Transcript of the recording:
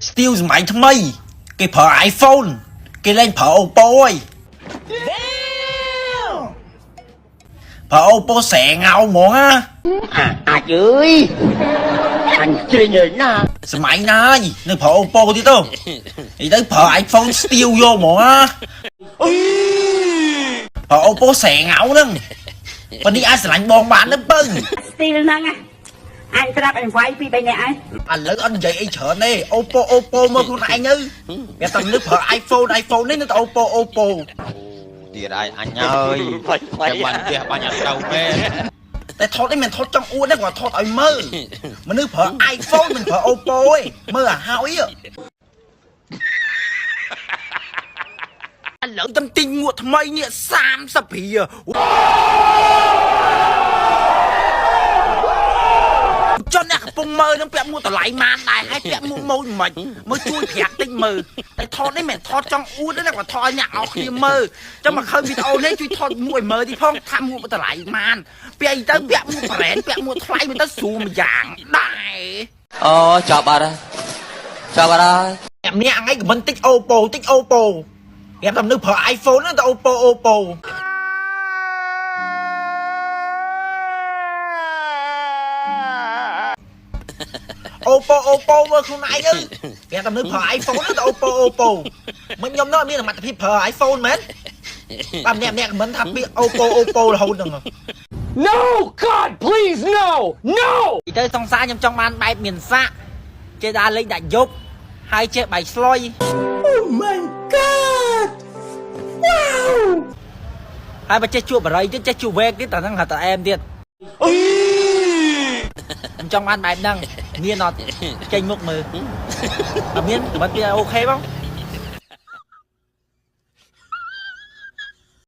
Still សម័យថ្មីគេប្រើ iPhone គេលែងប្រើ Oppo ហើយប្រើ Oppo ស្រែងៅហ្មងណាអាចអើយអញជ្រិញហើយណាសម័យណាហើយនៅប្រើ Oppo ទៀតទៅទៅប្រើ iPhone Still យកហ្មងណាប្រើ Oppo ស្រែងៅហ្នឹងប៉ុន្តែអាចស្រឡាញ់បងបានទៅបើ Still ហ្នឹងអញស្រាប់អញវាយពី3នាក់ឯងឥឡូវអត់និយាយអីច្រើនទេ Oppo មើលខ្លួនឯងទៅវាតែនឹកប្រើ iPhone នេះនៅតែ Oppo ទៀតឯងអញហើយចាំបានផ្ទះបាញ់អត់ទៅមែនតែថតនេះមិនថតចង់អួតទេគាត់ថតឲ្យមើលមនុស្សប្រើ iPhone មិនប្រើ Oppo ទេមើលឲ្យហើយឥឡូវតំទិញមួកថ្មីនេះ30រៀលចុះអ្នកកំពុងមើលនឹងពាក់មួកតម្លៃម៉ានដែរហើយពាក់មួកម៉ូចមិនមើលជួយប្រាប់តិចមើលតែថតនេះមិនថតចង់អួតទេគាត់ថតឲ្យអ្នកអស់គ្នាមើលចាំមកឃើញវីដេអូនេះជួយថតមួកឲ្យមើលទីផងថាមួកតម្លៃម៉ានពាក់អីទៅពាក់មួកប្រេនពាក់មួកថ្លៃមិនទៅស្រួលមួយយ៉ាងដែរអូចាប់បាត់ហើយចាប់បាត់ហើយអ្នកម្នាក់ថ្ងៃខមមិនតិច Oppo គេតែនៅប្រើ iPhone ហ្នឹងតែ Oppo Oppo មើលខ្លួនឯងទៅគេតែនៅប្រើ iPhone ហ្នឹងតែ Oppo មិនខ្ញុំនោះមានសមត្ថភាពប្រើ iPhone មែនបាទម្នាក់ខមមិនថាពី Oppo រហូតហ្នឹង No God please no ទៅសង្សារខ្ញុំចង់បានបែបមានសាក់ចេះដើរលេងដាក់យប់ហើយចេះបាយស្លុយ Oh my God Wow ហើយបើចេះជួបបរិយទៀតចេះជួបវែកទៀតតែហ្នឹងហៅតែអែមទៀតខ្ញុំចង់បានបែបហ្នឹងមានអត់ចេញមុខមើលអត់មានមិនពីអូខេបង